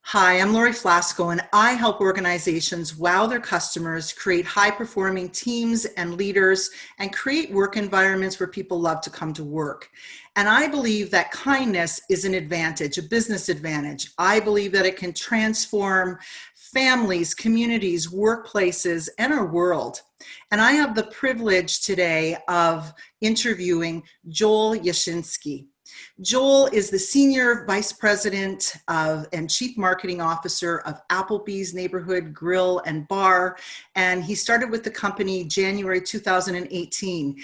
Hi, I'm Lori Flasco, and I help organizations wow their customers, create high-performing teams and leaders, and create work environments where people love to come to work. And I believe that kindness is an advantage, a business advantage. I believe that it can transform families, communities, workplaces, and our world. And I have the privilege today of interviewing Joel Yashinsky. Joel is the Senior Vice President and Chief Marketing Officer of Applebee's Neighbourhood Grill and Bar, and he started with the company January 2018.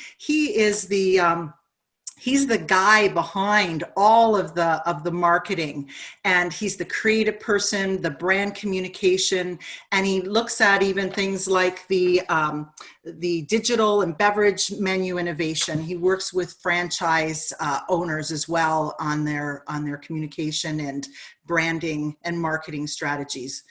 He's the guy behind all of the marketing, and he's the creative person, the brand communication, and he looks at even things like the digital and beverage menu innovation. He works with franchise owners as well on their communication and branding and marketing strategies.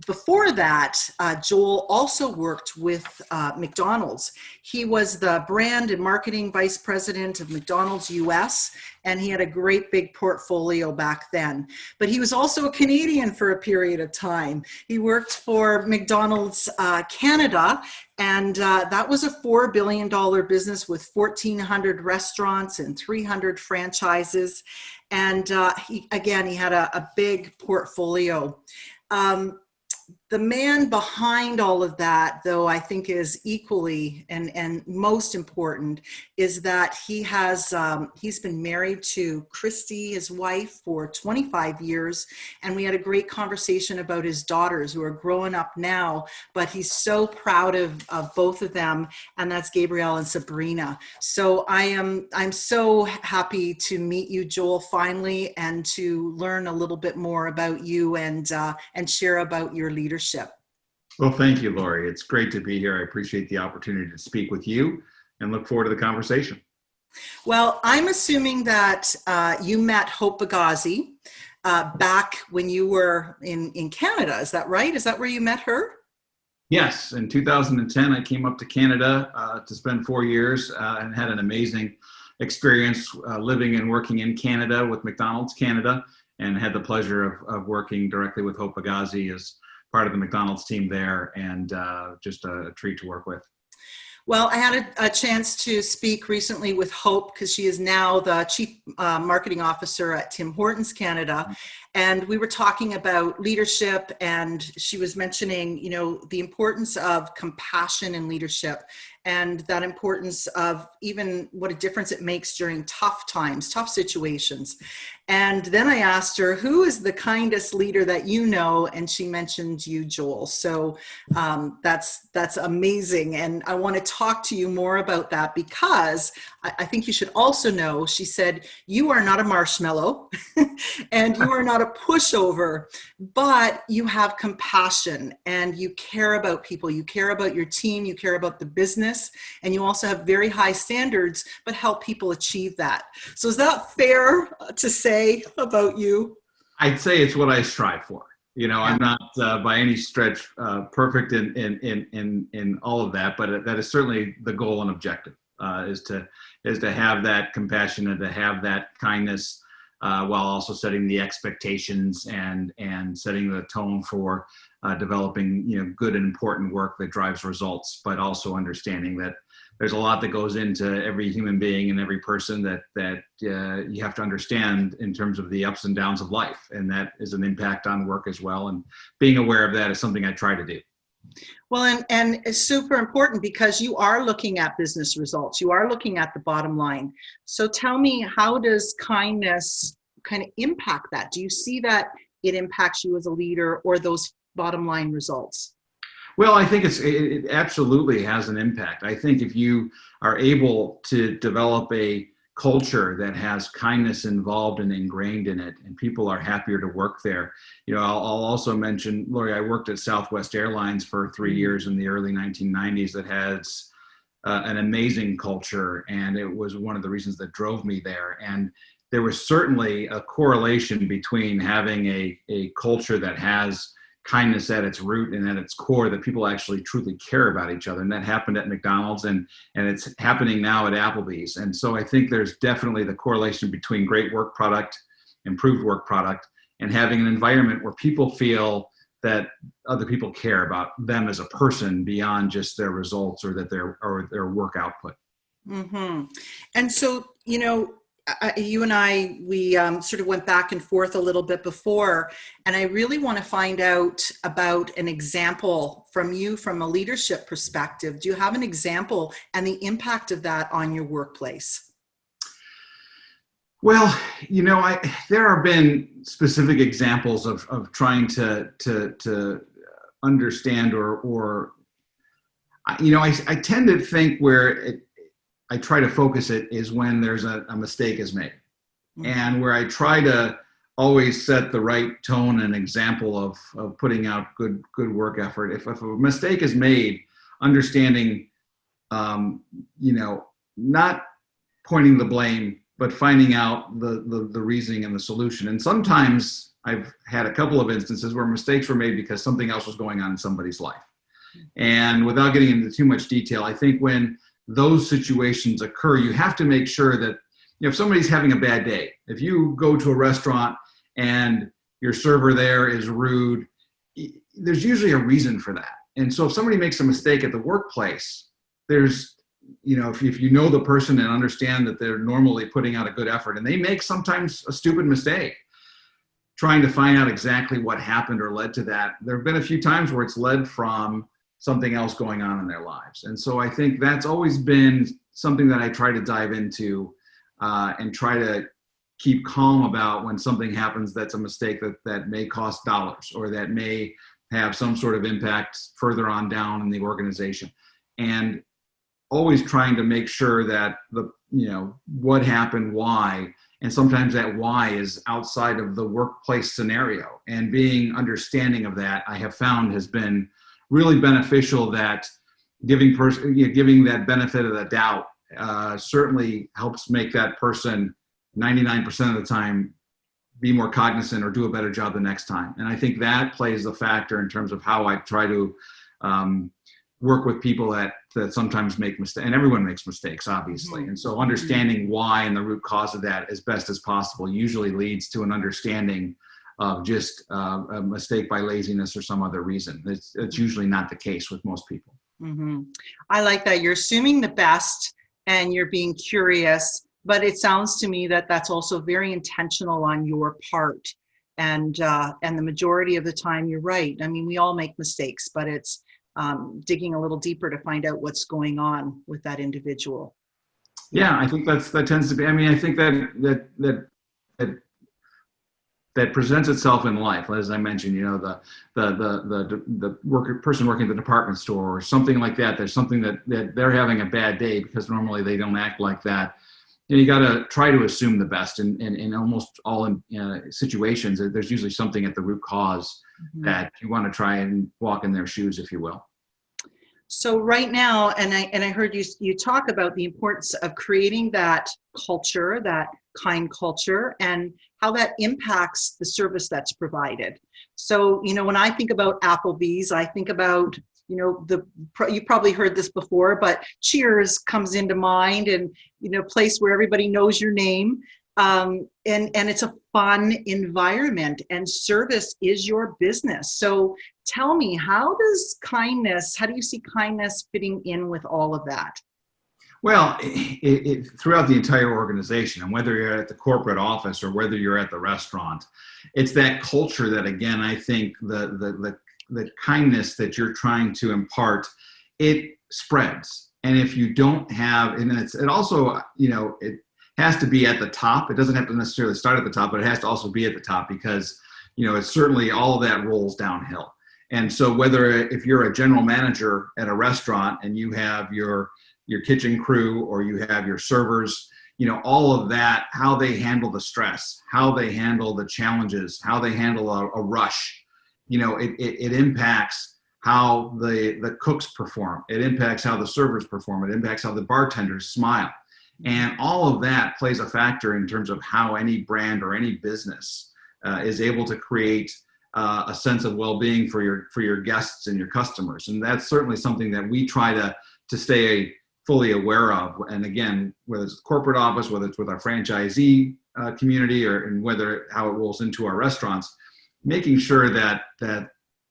Before that, Joel also worked with McDonald's. He was the brand and marketing vice president of McDonald's US, and he had a great big portfolio back then. But he was also a Canadian for a period of time. He worked for McDonald's Canada, and that was a $4 billion business with 1,400 restaurants and 300 franchises. And he had a big portfolio. The man behind all of that, though, I think is equally and most important, is that he's been married to Christy, his wife, for 25 years. And we had a great conversation about his daughters who are growing up now, but he's so proud of both of them. And that's Gabrielle and Sabrina. So I'm so happy to meet you, Joel, finally, and to learn a little bit more about you and share about your leadership. Well, thank you, Lori. It's great to be here. I appreciate the opportunity to speak with you and look forward to the conversation. Well, I'm assuming that you met Hope Bagozzi back when you were in Canada. Is that right? Is that where you met her? Yes. In 2010, I came up to Canada to spend 4 years and had an amazing experience living and working in Canada with McDonald's Canada, and had the pleasure of working directly with Hope Bagozzi as part of the McDonald's team there, and just a treat to work with. Well, I had a chance to speak recently with Hope because she is now the Chief Marketing Officer at Tim Hortons Canada. And we were talking about leadership, and she was mentioning, the importance of compassion in leadership, and that importance of even what a difference it makes during tough times, tough situations. And then I asked her, who is the kindest leader that you know? And she mentioned you, Joel. So that's amazing. And I want to talk to you more about that, because I think you should also know, she said, you are not a marshmallow and you are not a pushover, but you have compassion and you care about people. You care about your team, you care about the business, and you also have very high standards, but help people achieve that. So is that fair to say about you? I'd say it's what I strive for. I'm not by any stretch perfect in all of that, but that is certainly the goal and objective, is to have that compassion and to have that kindness, while also setting the expectations and setting the tone for developing good and important work that drives results, but also understanding that there's a lot that goes into every human being and every person that you have to understand in terms of the ups and downs of life, and that is an impact on work as well. And being aware of that is something I try to do. Well, and it's super important because you are looking at business results. You are looking at the bottom line. So tell me, how does kindness kind of impact that? Do you see that it impacts you as a leader or those bottom line results? Well, I think it absolutely has an impact. I think if you are able to develop a culture that has kindness involved and ingrained in it, and people are happier to work there. I'll also mention, Lori, I worked at Southwest Airlines for 3 years in the early 1990s that has an amazing culture, and it was one of the reasons that drove me there. And there was certainly a correlation between having a culture that has kindness at its root and at its core, that people actually truly care about each other. And that happened at McDonald's, and it's happening now at Applebee's. And so I think there's definitely the correlation between great work product, improved work product, and having an environment where people feel that other people care about them as a person beyond just their results or their work output. Mm-hmm. And so, you and I, we sort of went back and forth a little bit before, and I really want to find out about an example from you from a leadership perspective. Do you have an example and the impact of that on your workplace? Well, there have been specific examples of trying to understand or I tend to think where I try to focus it is when there's a mistake is made, and where I try to always set the right tone and example of putting out good work effort. If a mistake is made, understanding, not pointing the blame, but finding out the reasoning and the solution. And sometimes I've had a couple of instances where mistakes were made because something else was going on in somebody's life. And without getting into too much detail, I think when those situations occur, you have to make sure that, if somebody's having a bad day, if you go to a restaurant and your server there is rude, there's usually a reason for that. And so if somebody makes a mistake at the workplace, there's, if you know the person and understand that they're normally putting out a good effort and they make sometimes a stupid mistake, trying to find out exactly what happened or led to that. There have been a few times where it's led from something else going on in their lives. And so I think that's always been something that I try to dive into and try to keep calm about when something happens that's a mistake that may cost dollars or that may have some sort of impact further on down in the organization. And always trying to make sure that what happened, why, and sometimes that why is outside of the workplace scenario. And being understanding of that, I have found has been really beneficial, that giving that benefit of the doubt certainly helps make that person 99% of the time be more cognizant or do a better job the next time. And I think that plays a factor in terms of how I try to work with people that sometimes make mistakes, and everyone makes mistakes, obviously. And so understanding why and the root cause of that as best as possible usually leads to an understanding of just a mistake by laziness or some other reason. It's usually not the case with most people. Mm-hmm. I like that. You're assuming the best and you're being curious, but it sounds to me that that's also very intentional on your part. And the majority of the time, you're right. I mean, we all make mistakes, but it's digging a little deeper to find out what's going on with that individual. Yeah, I think that tends to be. I mean, I think that presents itself in life. As I mentioned, the person working at the department store or something like that. There's something that they're having a bad day because normally they don't act like that. You got to try to assume the best, and in almost all situations, there's usually something at the root cause that you want to try and walk in their shoes, if you will. So right now, and I heard you talk about the importance of creating that culture, that kind culture, and how that impacts the service that's provided. So, when I think about Applebee's, I think about, you probably heard this before, but Cheers comes into mind, and, place where everybody knows your name. And it's a fun environment, and service is your business. So tell me, how do you see kindness fitting in with all of that? Well, throughout the entire organization, and whether you're at the corporate office or whether you're at the restaurant, it's that culture that, again, I think the kindness that you're trying to impart, it spreads. And if you don't have, and it also, it has to be at the top. It doesn't have to necessarily start at the top, but it has to also be at the top because, it's certainly all of that rolls downhill. And so if you're a general manager at a restaurant and you have your kitchen crew or you have your servers, all of that, how they handle the stress, how they handle the challenges, how they handle a rush, it impacts how the cooks perform. It impacts how the servers perform. It impacts how the bartenders smile. And all of that plays a factor in terms of how any brand or any business is able to create a sense of well-being for your guests and your customers. And that's certainly something that we try to stay fully aware of. And again, whether it's corporate office, whether it's with our franchisee community, and how it rolls into our restaurants, making sure that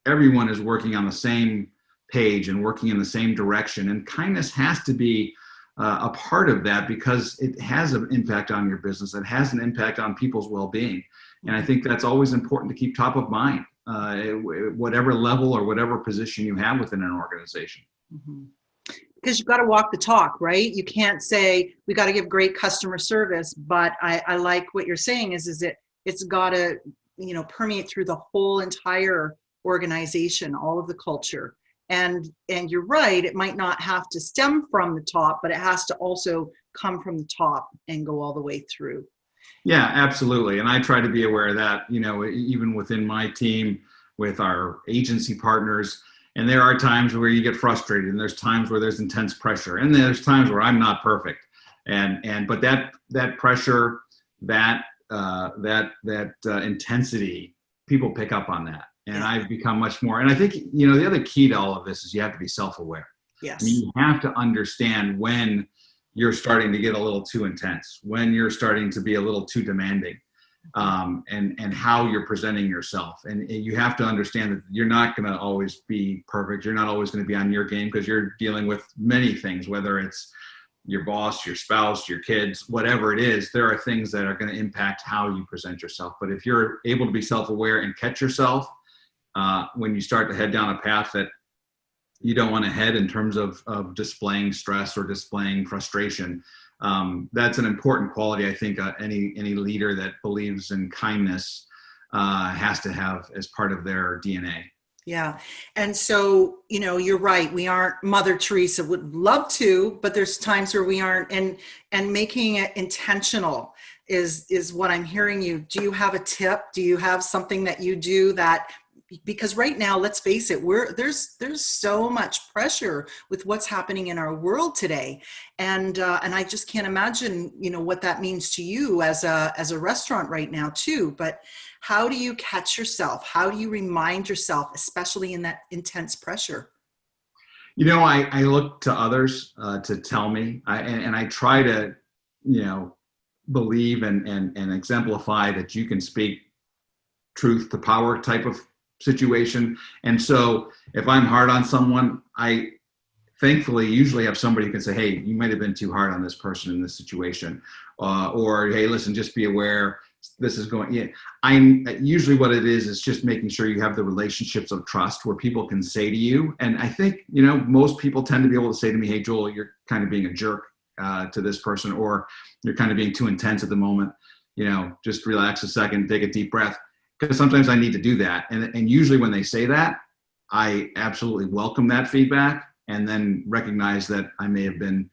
everyone is working on the same page and working in the same direction. And kindness has to be a part of that, because it has an impact on your business. It has an impact on people's well-being. And I think that's always important to keep top of mind, whatever level or whatever position you have within an organization. Mm-hmm. Because you've got to walk the talk, right? You can't say we got to give great customer service, but I like what you're saying is it's got to, permeate through the whole entire organization, all of the culture. And you're right, it might not have to stem from the top, but it has to also come from the top and go all the way through. Yeah, absolutely. And I try to be aware of that, even within my team, with our agency partners. And there are times where you get frustrated, and there's times where there's intense pressure, and there's times where I'm not perfect. But that pressure, that intensity, people pick up on that. And I've become much more, and I think, the other key to all of this is you have to be self-aware. Yes. I mean, you have to understand when you're starting to get a little too intense, when you're starting to be a little too demanding, and how you're presenting yourself. And you have to understand that you're not going to always be perfect. You're not always going to be on your game, because you're dealing with many things, whether it's your boss, your spouse, your kids, whatever it is. There are things that are going to impact how you present yourself. But if you're able to be self-aware and catch yourself when you start to head down a path that you don't want to head, in terms of displaying stress or displaying frustration, that's an important quality I think any leader that believes in kindness has to have as part of their DNA. Yeah. And so, you're right. We aren't Mother Teresa. Would love to, but there's times where we aren't, and making it intentional is what I'm hearing you. Do you have a tip? Do you have something that you do that, because right now, let's face it, there's so much pressure with what's happening in our world today. And I just can't imagine, what that means to you as a restaurant right now too. But how do you catch yourself? How do you remind yourself, especially in that intense pressure? I look to others to tell me, and I try to, believe and exemplify that you can speak truth to power type of situation. And so if I'm hard on someone, I thankfully usually have somebody who can say, hey, you might have been too hard on this person in this situation. Or, hey, listen, just be aware. This is going, I'm usually what it is just making sure you have the relationships of trust where people can say to you. And I think, most people tend to be able to say to me, hey, Joel, you're kind of being a jerk to this person, or you're kind of being too intense at the moment. Just relax a second, take a deep breath. Because sometimes I need to do that. And usually when they say that, I absolutely welcome that feedback, and then recognize that I may have been,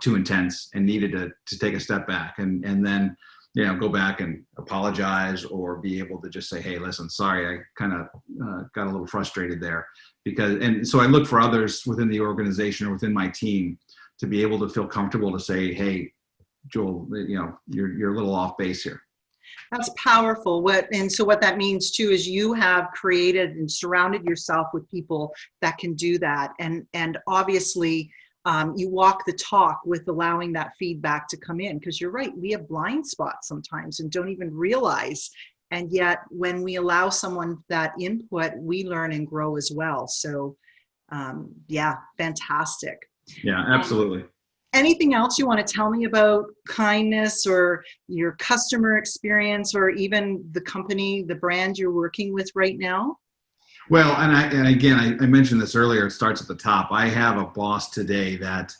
too intense and needed to take a step back, and then, go back and apologize, or be able to just say, hey, listen, sorry, I kind of got a little frustrated there. And so I look for others within the organization or within my team to be able to feel comfortable to say, hey, Joel, you're a little off base here. That's powerful. What that means too is you have created and surrounded yourself with people that can do that. And obviously you walk the talk with allowing that feedback to come in, because you're right. We have blind spots sometimes and don't even realize. And yet when we allow someone that input, we learn and grow as well. So fantastic. Yeah, absolutely. Anything else you want to tell me about kindness or your customer experience, or even the company, the brand you're working with right now? Well, and again, I mentioned this earlier, it starts at the top. I have a boss today that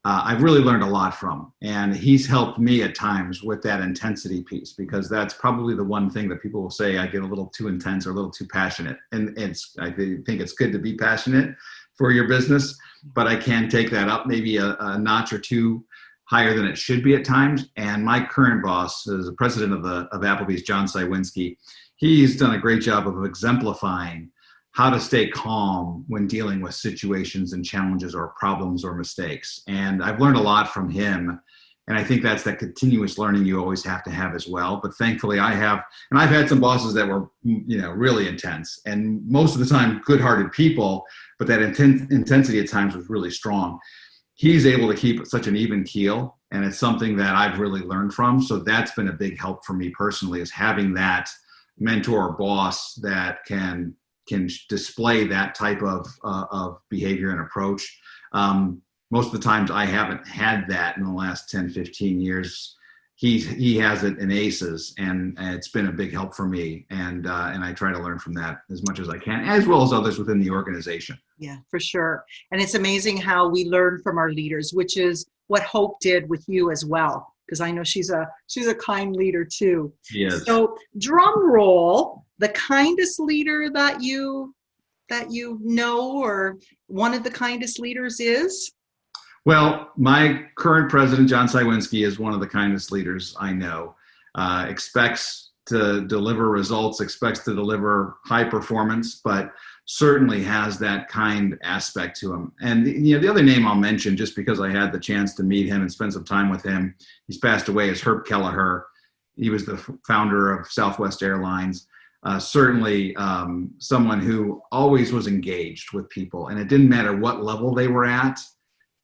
I've really learned a lot from, and he's helped me at times with that intensity piece, because that's probably the one thing that people will say I get a little too intense or a little too passionate. And I think it's good to be passionate for your business, but I can take that up maybe a notch or two higher than it should be at times. And my current boss is the president of Applebee's, John Sywinski. He's done a great job of exemplifying how to stay calm when dealing with situations and challenges or problems or mistakes. And I've learned a lot from him And I think that's that continuous learning you always have to have as well. But thankfully I have, and I've had some bosses that were, really intense, and most of the time good-hearted people, but that intensity at times was really strong. He's able to keep such an even keel, and it's something that I've really learned from. So that's been a big help for me personally, is having that mentor or boss that can display that type of behavior and approach. Most of the times I haven't had that in the last 10, 15 years. He has it in aces, and it's been a big help for me. And I try to learn from that as much as I can, as well as others within the organization. Yeah, for sure. And it's amazing how we learn from our leaders, which is what Hope did with you as well, because I know she's a kind leader too. Yes. So drum roll, the kindest leader that you know, or one of the kindest leaders is? Well, my current president, John Sywinski, is one of the kindest leaders I know. Expects to deliver results, expects to deliver high performance, but certainly has that kind aspect to him. And the other name I'll mention, just because I had the chance to meet him and spend some time with him, he's passed away, is Herb Kelleher. He was the founder of Southwest Airlines. Certainly someone who always was engaged with people, and it didn't matter what level they were at.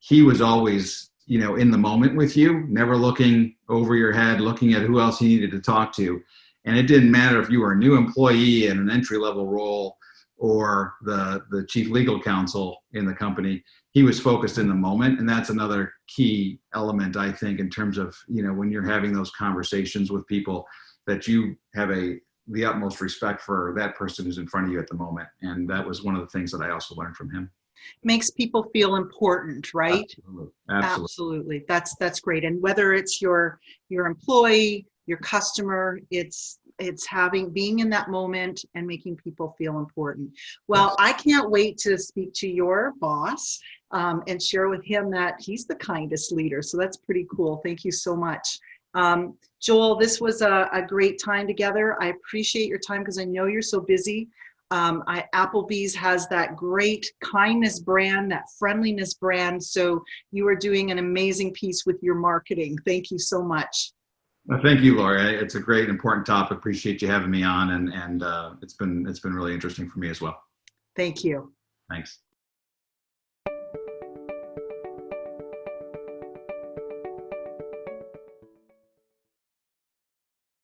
He was always, in the moment with you, never looking over your head, looking at who else he needed to talk to. And it didn't matter if you were a new employee in an entry-level role or the chief legal counsel in the company. He was focused in the moment. And that's another key element, I think, in terms of, when you're having those conversations with people, that you have the utmost respect for that person who's in front of you at the moment. And that was one of the things that I also learned from him. Makes people feel important, right? Absolutely. That's great. And whether it's your employee, your customer, it's being in that moment and making people feel important. Well, Yes. I can't wait to speak to your boss and share with him that he's the kindest leader. So that's pretty cool. Thank you so much. Joel, this was a great time together. I appreciate your time because I know you're so busy. Applebee's has that great kindness brand, that friendliness brand. So you are doing an amazing piece with your marketing. Thank you so much. Thank you, Laura. It's a great, important topic. Appreciate you having me on, and it's been really interesting for me as well. Thank you. Thanks.